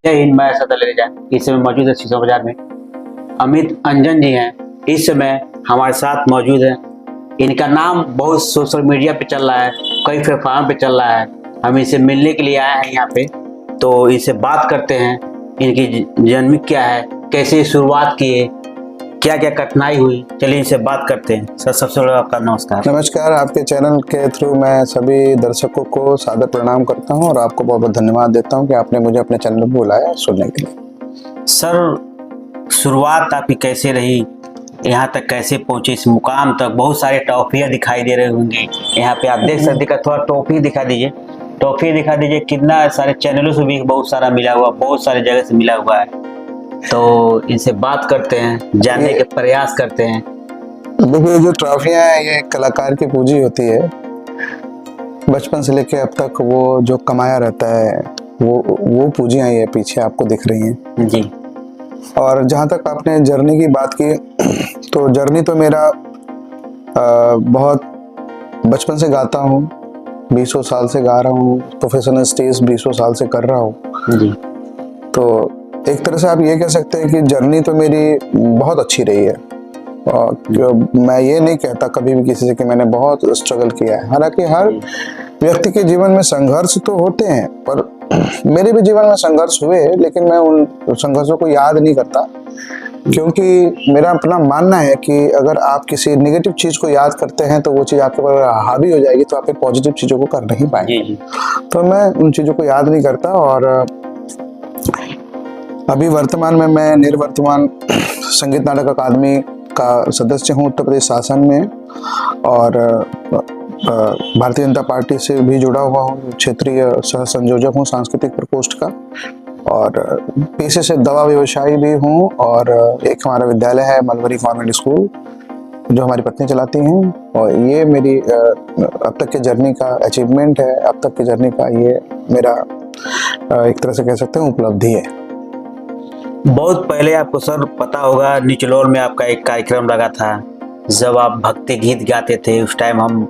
जय हिंद। मैं सदल इस समय मौजूद है शीशो बाजार में। अमित अंजन जी हैं इस समय हमारे साथ मौजूद हैं। इनका नाम बहुत सोशल मीडिया पे चल रहा है, कई प्लेटफॉर्म पे चल रहा है। हम इनसे मिलने के लिए आए हैं यहाँ पे, तो इनसे बात करते हैं। इनकी जन्म क्या है, कैसे शुरुआत किए, क्या क्या कठिनाई हुई, चलिए इनसे बात करते हैं। सर सबसे बड़ा आपका नमस्कार। नमस्कार। आपके चैनल के थ्रू मैं सभी दर्शकों को सादर प्रणाम करता हूं और आपको बहुत बहुत धन्यवाद देता हूं कि आपने मुझे अपने चैनल पर बुलाया सुनने के लिए। सर शुरुआत आपकी कैसे रही, यहाँ तक कैसे पहुंचे, इस मुकाम तक? बहुत सारे ट्रॉफियाँ दिखाई दे रहे होंगे यहाँ पे, आप देख सकते हैं। थोड़ा ट्रॉफी दिखा दीजिए, ट्रॉफी दिखा दीजिए। कितना सारे चैनलों से भी बहुत सारा मिला हुआ, बहुत सारे जगह से मिला हुआ है। तो इनसे बात करते हैं, जानने के प्रयास करते हैं। देखिए, जो ट्रॉफियां हैं ये कलाकार की पूंजी होती है। बचपन से लेके अब तक वो जो कमाया रहता है वो पूंजियां ही है पीछे आपको दिख रही हैं जी। और जहाँ तक आपने जर्नी की बात की, तो जर्नी तो मेरा बहुत बचपन से गाता हूँ, 20 साल से गा रहा हूँ, प्रोफेशनल स्टेज 20 साल से कर रहा हूँ जी। तो एक तरह से आप ये कह सकते हैं कि जर्नी तो मेरी बहुत अच्छी रही है। और मैं ये नहीं कहता कभी भी किसी से कि मैंने बहुत स्ट्रगल किया है। हालांकि हर व्यक्ति के जीवन में संघर्ष तो होते हैं, पर मेरे भी जीवन में संघर्ष हुए, लेकिन मैं उन संघर्षों को याद नहीं करता, क्योंकि मेरा अपना मानना है कि अगर आप किसी नेगेटिव चीज को याद करते हैं तो वो चीज आपके ऊपर हावी हो जाएगी, तो आप पॉजिटिव चीजों को कर नहीं पाएंगे। तो मैं उन चीजों को याद नहीं करता। और अभी वर्तमान में मैं निर्वर्तमान संगीत नाटक अकादमी का सदस्य हूँ उत्तर प्रदेश शासन में, और भारतीय जनता पार्टी से भी जुड़ा हुआ हूँ, क्षेत्रीय सह संयोजक हूँ सांस्कृतिक प्रकोष्ठ का, और पेशे से दवा व्यवसायी भी हूँ। और एक हमारा विद्यालय है मलवरी कॉन्वेंट स्कूल जो हमारी पत्नी चलाती हैं, और ये मेरी अब तक की जर्नी का अचीवमेंट है। अब तक की जर्नी का ये मेरा एक तरह से कह सकते हैं उपलब्धि है। बहुत पहले आपको सर पता होगा, निचलौर में आपका एक कार्यक्रम लगा था, जब आप भक्ति गीत गाते थे। उस टाइम हम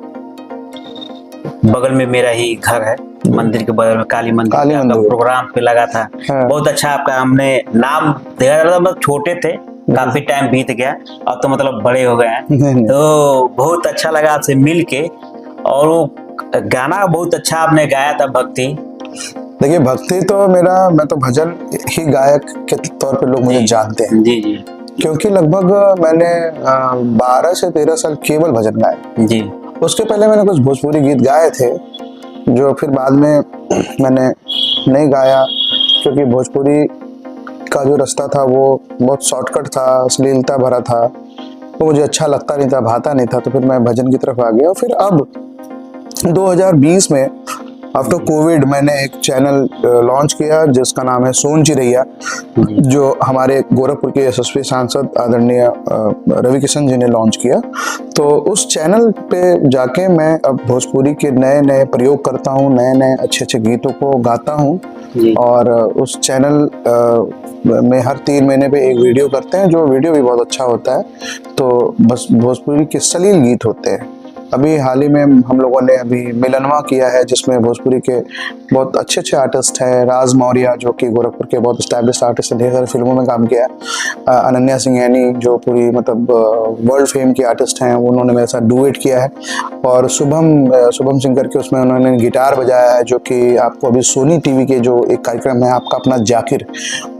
बगल में मेरा ही घर है, मंदिर के बगल में काली मंदिर पे आपका प्रोग्राम पे लगा था। हाँ। बहुत अच्छा आपका, हमने नाम देखा था, मतलब छोटे थे, काफी टाइम बीत गया, अब तो मतलब बड़े हो गए हैं। तो बहुत अच्छा लगा आपसे मिल के, और वो गाना बहुत अच्छा आपने गाया था, भक्ति। देखिए, भक्ति तो मैं तो भजन ही गायक के तौर पे लोग मुझे जानते हैं। जी जी। क्योंकि लगभग मैंने 12 से 13 साल केवल भजन गाए जी। उसके पहले मैंने कुछ भोजपुरी गीत गाए थे, जो फिर बाद में मैंने नहीं गाया, क्योंकि भोजपुरी का जो रास्ता था वो बहुत शॉर्टकट था, अश्लीलता भरा था, वो मुझे अच्छा लगता नहीं था, भाता नहीं था। तो फिर मैं भजन की तरफ आ गया। और फिर अब 2020 में आफ्टर कोविड मैंने एक चैनल लॉन्च किया जिसका नाम है सोन चिरैया, जो हमारे गोरखपुर के यशस्वी सांसद आदरणीय रवि किशन जी ने लॉन्च किया। तो उस चैनल पे जाके मैं अब भोजपुरी के नए नए प्रयोग करता हूँ, नए नए अच्छे अच्छे गीतों को गाता हूँ। और उस चैनल में हर 3 महीने पे एक वीडियो करते हैं, जो वीडियो भी बहुत अच्छा होता है। तो बस भोजपुरी के सलील गीत होते हैं। अभी हाल ही में हम लोगों ने अभी मिलनवा किया है, जिसमें भोजपुरी के बहुत अच्छे अच्छे आर्टिस्ट हैं। राज मौर्य जो कि गोरखपुर के बहुत स्टैब्लिश आर्टिस्ट हैं, ढेर सारी फिल्मों में काम किया है। अनन्या सिंघानी जो पूरी मतलब वर्ल्ड फेम की आर्टिस्ट हैं, उन्होंने मेरे साथ डुएट किया है। और शुभम सिंह करके उसमें उन्होंने गिटार बजाया है, जो कि आपको अभी सोनी टीवी के जो एक कार्यक्रम है आपका अपना जाकिर,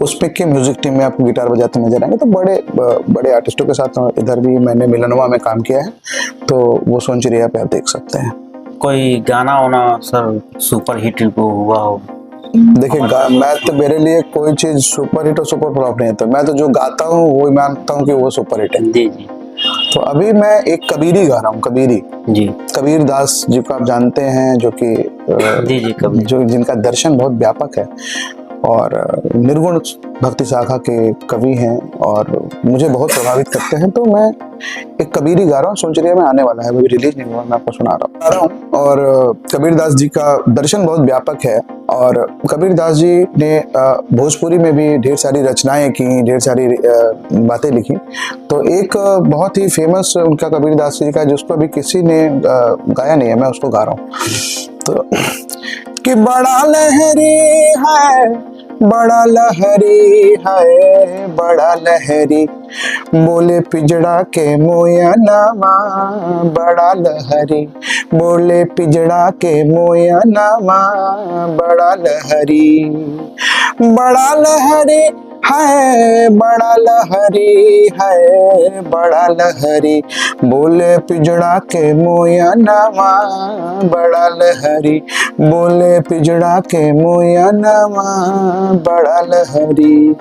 उसमें के म्यूजिक टीम में आपको गिटार बजाते नजर आएंगे। तो बड़े आर्टिस्टों के साथ इधर भी मैंने मिलनवा में काम किया है, तो वो सोन चिरैया पे आप देख सकते हैं। कोई गाना होना सर सुपर हिट हुआ हो? देखिए, मैं तो मेरे लिए कोई चीज सुपर हिट और सुपर फ्लॉप नहीं है। तो मैं तो जो गाता हूँ वो मानता हूँ कि वो सुपर हिट है। जी जी। तो अभी मैं एक कबीरी गा रहा हूँ, कबीरी जी, कबीर दास जी को आप जानते हैं, जो कि जी जी कबीर, जो जिनका दर्शन बहुत व्यापक है और निर्गुण भक्ति शाखा के कवि हैं और मुझे बहुत प्रभावित करते हैं। तो मैं एक कबीरी गा रहा हूँ, सोच रही में आने वाला है, अभी रिलीज नहीं हुआ, मैं आपको सुना रहा हूँ। और कबीर दास जी का दर्शन बहुत व्यापक है, और कबीर दास जी ने भोजपुरी में भी ढेर सारी रचनाएं की, ढेर सारी बातें लिखी। तो एक बहुत ही फेमस उनका कबीर दास जी का, जिसको अभी किसी ने गाया नहीं है, मैं उसको गा रहा हूँ। तो कि बड़ा लहरी है बड़ा लहरी है बड़ा लहरी, बोले पिजड़ा के मोया नामा, बड़ा लहरी, बोले पिजड़ा के मोया नामा, बड़ा लहरी, बड़ा लहरी है बड़ा लहरी है बड़ा लहरी, बोले पिजड़ा के मोया नामा, बड़ा लहरी, बोले पिजड़ा के मोया नामा, बड़ा लहरी,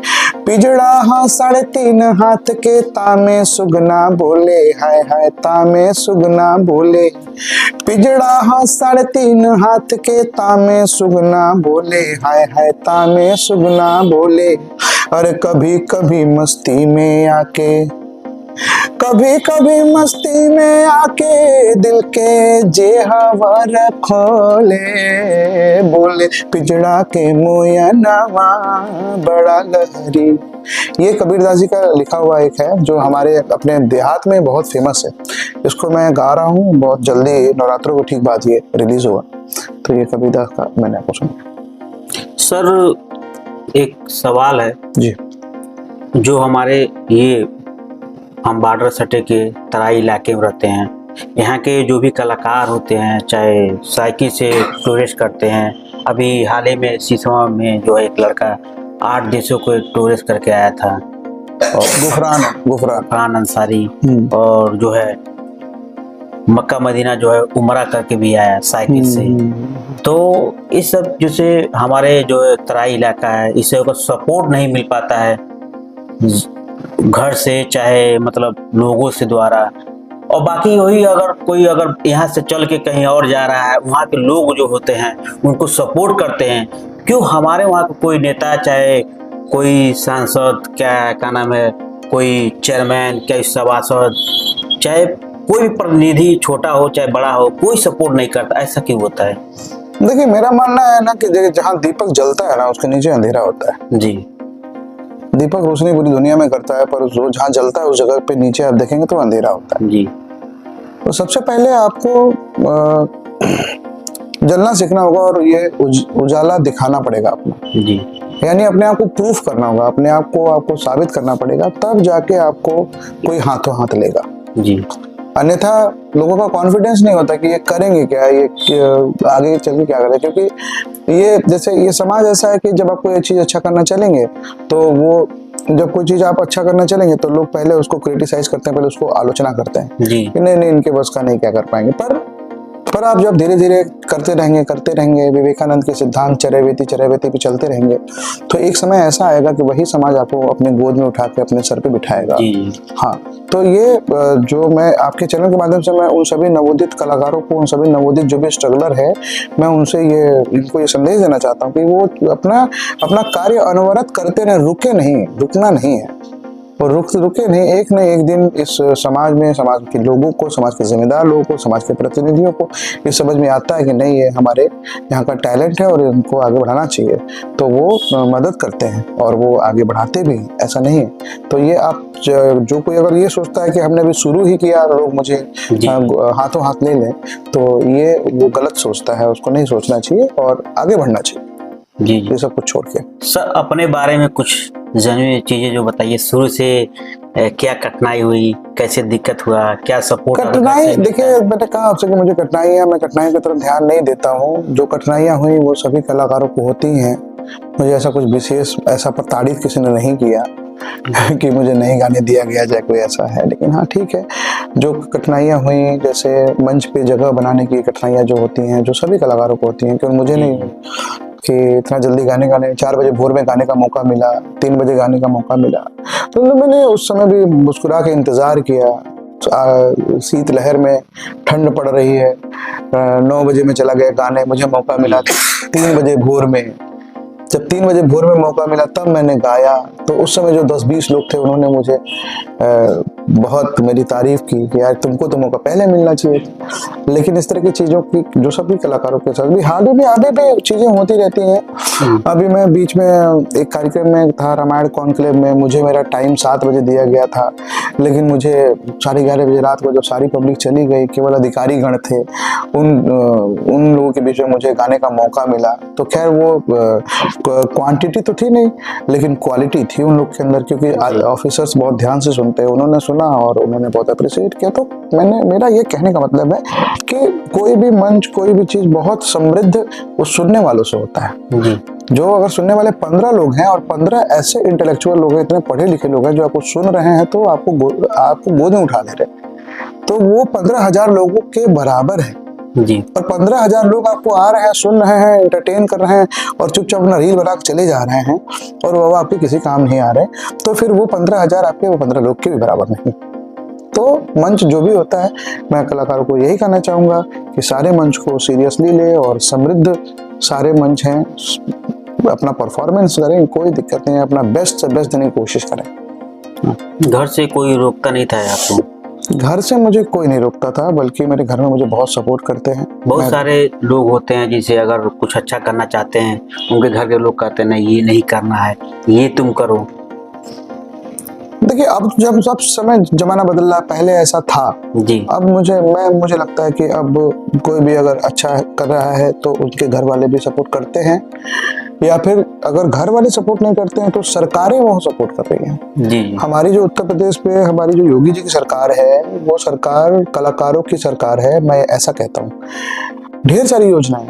पिजड़ा हाँ 3.5 हाथ के, तामे सुगना बोले, हाय हाय तामे सुगना बोले, पिजड़ा हाँ 3.5 हाथ के, तामे सुगना बोले, हाय हाय तामे सुगना बोले, अरे कभी कभी मस्ती में आके, कभी कभी मस्ती में आके, दिल के जे हवर खोले, बोले पिजड़ा के मोया नामा, बड़ा लहरी। ये कबीरदास जी का लिखा हुआ एक है जो हमारे अपने देहात में बहुत फेमस है। इसको मैं गा रहा हूँ, बहुत जल्दी नवरात्रों को ठीक बाद ये रिलीज हुआ, तो ये कबीरदास का मैंने आपको सुना। सर एक सवाल है जी। जो हमारे ये हम बॉर्डर सटे के तराई इलाके में रहते हैं, यहाँ के जो भी कलाकार होते हैं, चाहे साइकिल से टूरिस्ट करते हैं, अभी हाल ही में सिसवा में जो एक लड़का 8 देशों को एक टूरिस्ट करके आया था, और गुफरान अंसारी, और जो है मक्का मदीना जो है उमरा करके भी आया साइकिल से। तो इस सब जैसे हमारे जो तराई इलाका है, इसे को सपोर्ट नहीं मिल पाता है घर से, चाहे मतलब लोगों से द्वारा, और बाकी वही अगर यहाँ से चल के कहीं और जा रहा है, वहाँ के लोग जो होते हैं उनको सपोर्ट करते हैं। क्यों हमारे वहाँ का कोई नेता, चाहे कोई सांसद, क्या नाम है, कोई चेयरमैन, क्या सभासद, चाहे कोई भी प्रतिनिधि, छोटा हो चाहे बड़ा हो, कोई सपोर्ट नहीं करता, ऐसा क्यों होता है? देखिए मेरा मानना है ना कि जहाँ दीपक जलता है ना उसके नीचे अंधेरा होता है। जी। दीपक रोशनी पूरी दुनिया में करता है, पर जहाँ जलता है उस जगह पे नीचे आप देखेंगे तो अंधेरा होता है। जी। तो सबसे पहले आपको जलना सीखना होगा और ये उजाला दिखाना पड़ेगा अपना। जी। यानी अपने आप को प्रूफ करना होगा, अपने आप को आपको साबित करना पड़ेगा, तब जाके आपको कोई हाथों हाथ लेगा। जी। अन्यथा लोगों का कॉन्फिडेंस नहीं होता कि ये करेंगे क्या, ये आगे चल के क्या करें, क्योंकि ये जैसे ये समाज ऐसा है कि जब आप कोई चीज़ अच्छा करना चलेंगे तो वो जब कोई चीज़ आप अच्छा करना चलेंगे तो लोग पहले उसको क्रिटिसाइज करते हैं, पहले उसको आलोचना करते हैं कि नहीं इनके बस का नहीं, क्या कर पाएंगे। पर आप जब धीरे धीरे करते रहेंगे, विवेकानंद के सिद्धांत चरैवेति पे चलते रहेंगे, तो एक समय ऐसा आएगा कि वही समाज आपको अपने गोद में उठा के अपने सर पे बिठाएगा। हाँ, तो ये जो मैं आपके चैनल के माध्यम से मैं उन सभी नवोदित कलाकारों को, उन सभी नवोदित जो भी स्ट्रगलर है, मैं उनसे इनको ये संदेश देना चाहता हूँ कि वो अपना कार्य अनवरत करते रहे, रुकना नहीं है, और रुके नहीं, एक न एक दिन इस समाज में, समाज के लोगों को, समाज के जिम्मेदार लोगों को, समाज के प्रतिनिधियों को ये समझ में आता है कि नहीं ये हमारे यहाँ का टैलेंट है और इनको आगे बढ़ाना चाहिए, तो वो मदद करते हैं और वो आगे बढ़ाते भी, ऐसा नहीं है। तो ये आप जो कोई अगर ये सोचता है कि हमने अभी शुरू ही किया लोग मुझे हाथों हाथ ले लें, तो ये वो गलत सोचता है, उसको नहीं सोचना चाहिए और आगे बढ़ना चाहिए। जी। ये सब कुछ छोड़ के सर अपने बारे में कुछ जानिए चीजें जो बताइए, शुरू से क्या कठिनाई हुई, कैसे दिक्कत हुआ, क्या सपोर्ट? कठिनाई देखिए मैंने कहा आपसे कि मुझे मैं कठिनाई की तरफ ध्यान नहीं देता हूँ। जो कठिनाइयाँ हुई वो सभी कलाकारों को होती हैं, मुझे ऐसा कुछ विशेष ऐसा पर तारीफ किसी ने नहीं किया कि मुझे नहीं गाने दिया गया जाए, कोई ऐसा है। लेकिन हाँ ठीक है, जो कठिनाइयाँ हुई जैसे मंच पे जगह बनाने की कठिनाइयाँ जो होती हैं, जो सभी कलाकारों को होती हैं, क्योंकि मुझे नहीं कि इतना जल्दी गाने 4 बजे भोर में गाने का मौका मिला, 3 बजे गाने का मौका मिला, तो मैंने उस समय भी मुस्कुरा के इंतज़ार किया। शीत लहर में ठंड पड़ रही है, 9 बजे में चला गया गाने, मुझे मौका मिला 3 बजे भोर में। जब 3 बजे भोर में मौका मिला तब मैंने गाया, तो उस समय जो 10-20 लोग थे उन्होंने मुझे बहुत मेरी तारीफ की कि यार तुमको तो मौका पहले मिलना चाहिए था। लेकिन इस तरह की चीज़ों की जो सभी कलाकारों के साथ भी हाल ही में आगे भी चीज़ें होती रहती हैं। अभी मैं बीच में एक कार्यक्रम में था, रामायण कॉन्क्लेव में, मुझे मेरा टाइम 7 बजे दिया गया था, लेकिन मुझे 11:30 बजे रात को जब सारी पब्लिक चली गई, केवल अधिकारी गण थे, उन लोगों के बीच में मुझे गाने का मौका मिला। तो खैर वो क्वांटिटी तो थी नहीं, लेकिन क्वालिटी थी उन लोग के अंदर, क्योंकि ऑफिसर्स बहुत ध्यान से सुनते हैं। उन्होंने सुना और उन्होंने बहुत अप्रिशिएट किया। तो मेरा ये कहने का मतलब है कि कोई भी मंच, कोई भी चीज बहुत समृद्ध उस सुनने वालों से होता है। जी। जो अगर सुनने वाले 15 लोग हैं और 15 ऐसे इंटेलेक्चुअल लोग हैं, इतने पढ़े लिखे लोग हैं जो आपको सुन रहे हैं, तो आपको गोद में उठा ले रहे हैं, तो वो 15,000 लोगों के बराबर है। जी। और 15,000 लोग आपको आ रहे हैं, सुन रहे हैं, एंटरटेन कर रहे हैं और चुपचाप अपना रील बना के चले जा रहे हैं, और वो आपके किसी काम नहीं आ रहे, तो फिर वो 15,000 आपके वो 15 लोग के भी बराबर नहीं। तो मंच जो भी होता है, मैं कलाकारों को यही कहना चाहूंगा कि सारे मंच को सीरियसली ले, और समृद्ध सारे मंच हैं, अपना परफॉर्मेंस करें, कोई दिक्कत नहीं है, अपना बेस्ट से बेस्ट देने की कोशिश करें। घर से कोई रोकता नहीं था आपको? घर से मुझे कोई नहीं रोकता था, बल्कि मेरे घर में मुझे बहुत सपोर्ट करते हैं। बहुत सारे लोग होते हैं जिसे अगर कुछ अच्छा करना चाहते हैं, उनके घर के लोग कहते हैं नहीं ये नहीं करना है, ये तुम करो। देखिए, अब जब सब समय जमाना बदल रहा है, पहले ऐसा था जी। अब मुझे लगता है कि अब कोई भी अगर अच्छा कर रहा है तो उसके घर वाले भी सपोर्ट करते हैं, या फिर अगर घर वाले सपोर्ट नहीं करते हैं तो सरकारें वो सपोर्ट कर रही हैं। जी। हमारी जो उत्तर प्रदेश पे हमारी जो योगी जी की सरकार है, वो सरकार कलाकारों की सरकार है, मैं ऐसा कहता हूँ। ढेर सारी योजनाएं,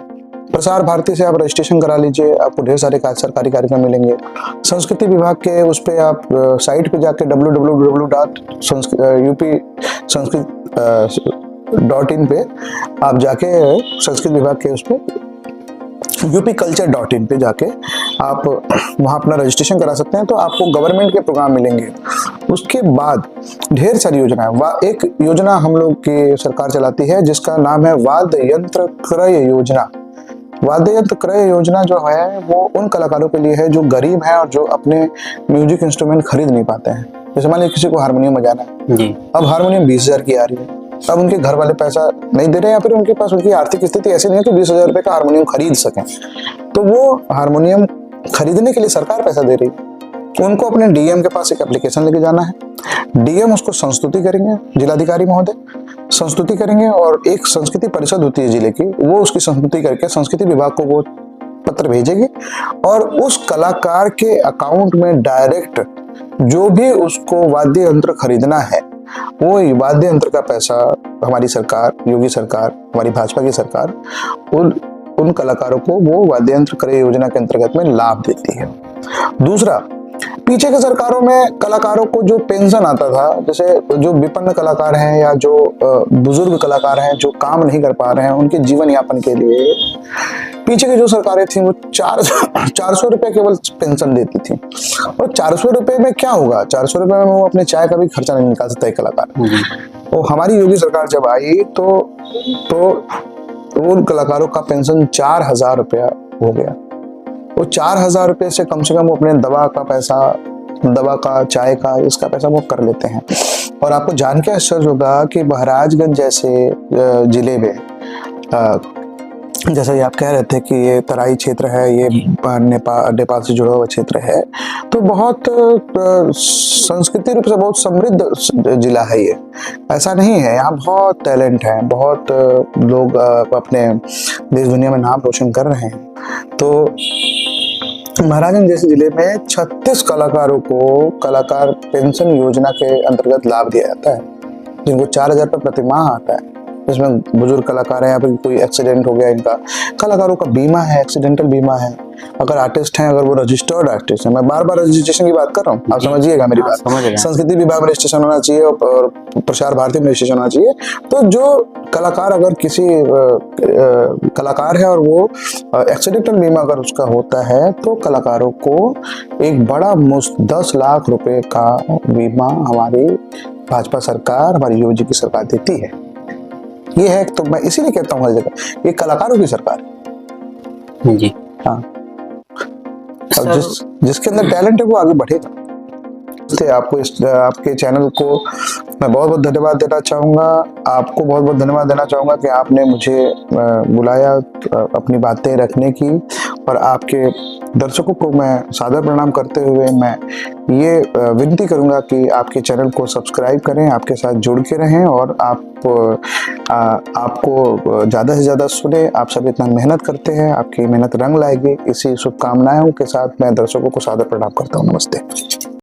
प्रसार भारती से आप रजिस्ट्रेशन करा लीजिए, आपको ढेर सारे सरकारी कार्यक्रम मिलेंगे। संस्कृति विभाग के उस पे आप साइट पे जाके www.sanskrit.in पे आप जाके संस्कृत विभाग के उस पे upculture.in पे जाके आप वहाँ अपना रजिस्ट्रेशन करा सकते हैं, तो आपको गवर्नमेंट के प्रोग्राम मिलेंगे। उसके बाद ढेर सारी योजनाएं, एक योजना हम लोग की सरकार चलाती है जिसका नाम है वाद्य यंत्र क्रय योजना। वाद्य यंत्र क्रय योजना जो है वो उन कलाकारों के लिए है जो गरीब हैं और जो अपने म्यूजिक इंस्ट्रूमेंट खरीद नहीं पाते हैं। जैसे मान लीजिए किसी को हारमोनियम बजाना है जी। अब हारमोनियम 20,000 की आ रही है, अब उनके घर वाले पैसा नहीं दे रहे, या फिर उनके पास उनकी आर्थिक स्थिति ऐसी नहीं है कि 20,000 रुपए का हारमोनियम खरीद सकें, तो वो हारमोनियम खरीदने के लिए सरकार पैसा दे रही है। उनको अपने डीएम के पास एक एप्लीकेशन लेके जाना है, डीएम उसको संस्तुति करेंगे, जिलाधिकारी महोदय संस्तुति करेंगे, और एक संस्कृति परिषद होती है जिले की, वो उसकी संस्तुति करके संस्कृति विभाग को वो पत्र भेजेगी, और उस कलाकार के अकाउंट में डायरेक्ट जो भी उसको वाद्य यंत्र खरीदना है, वो वाद्य यंत्र का पैसा हमारी सरकार, योगी सरकार, हमारी भाजपा की सरकार उन कलाकारों को वो वाद्य यंत्र क्रय योजना के अंतर्गत में लाभ देती है। दूसरा, पीछे के सरकारों में कलाकारों को जो पेंशन आता था, जैसे जो विपन्न कलाकार हैं या जो बुजुर्ग कलाकार हैं जो काम नहीं कर पा रहे हैं, उनके जीवन यापन के लिए पीछे की जो सरकारें थी वो 400 रुपए केवल पेंशन देती थी। और 400 रुपए में क्या होगा? 400 रुपए में वो अपने चाय का भी खर्चा नहीं निकाल सकता है कलाकार। तो हमारी योगी सरकार जब आई तो उन कलाकारों का पेंशन 4,000 रुपया हो गया। वो 4,000 रुपये से कम वो अपने दवा का पैसा, दवा का, चाय का, इसका पैसा वो कर लेते हैं। और आपको जान के आश्चर्य होगा कि महाराजगंज जैसे जिले में, जैसा ये आप कह रहे थे कि ये तराई क्षेत्र है, ये नेपाल से जुड़ा हुआ क्षेत्र है, तो बहुत संस्कृति रूप से बहुत समृद्ध जिला है ये। ऐसा नहीं है, यहाँ बहुत टैलेंट है, बहुत लोग अपने देश दुनिया में नाम रोशन कर रहे हैं। तो महाराजगंज जैसे जिले में 36 कलाकारों को कलाकार पेंशन योजना के अंतर्गत लाभ दिया जाता है, जिनको 4,000 रुपये प्रतिमाह आता है। इसमें बुजुर्ग कलाकार हैं, या फिर कोई एक्सीडेंट हो गया, इनका कलाकारों का बीमा है, एक्सीडेंटल बीमा है। अगर आर्टिस्ट हैं, अगर वो रजिस्टर्ड आर्टिस्ट हैं, मैं बार बार रजिस्ट्रेशन की बात कर रहा हूँ, आप समझिएगा मेरी बात। संस्कृति विभाग में रजिस्ट्रेशन होना चाहिए और प्रसार भारती में रजिस्ट्रेशन होना चाहिए। तो जो कलाकार, अगर किसी कलाकार है और वो एक्सीडेंटल बीमा अगर उसका होता है, तो कलाकारों को एक बड़ा मुश्त 10 लाख रुपए का बीमा हमारी भाजपा सरकार, हमारी योगी की सरकार देती है। ये है, तो मैं इसीलिए कहता हूँ हर जगह ये कलाकारों की सरकार है। जी हाँ, अब जिसके अंदर टैलेंट है वो आगे बढ़ेगा। नमस्ते। आपको आपके चैनल को मैं बहुत बहुत धन्यवाद देना चाहूँगा। आपको बहुत बहुत धन्यवाद देना चाहूँगा कि आपने मुझे बुलाया अपनी बातें रखने की, और आपके दर्शकों को मैं सादर प्रणाम करते हुए मैं ये विनती करूँगा कि आपके चैनल को सब्सक्राइब करें, आपके साथ जुड़ के रहें, और आपको ज़्यादा से ज़्यादा सुने। आप सब इतना मेहनत करते हैं, आपकी मेहनत रंग लाएगी। इसी शुभकामनाओं के साथ मैं दर्शकों को सादर प्रणाम करता हूँ। नमस्ते।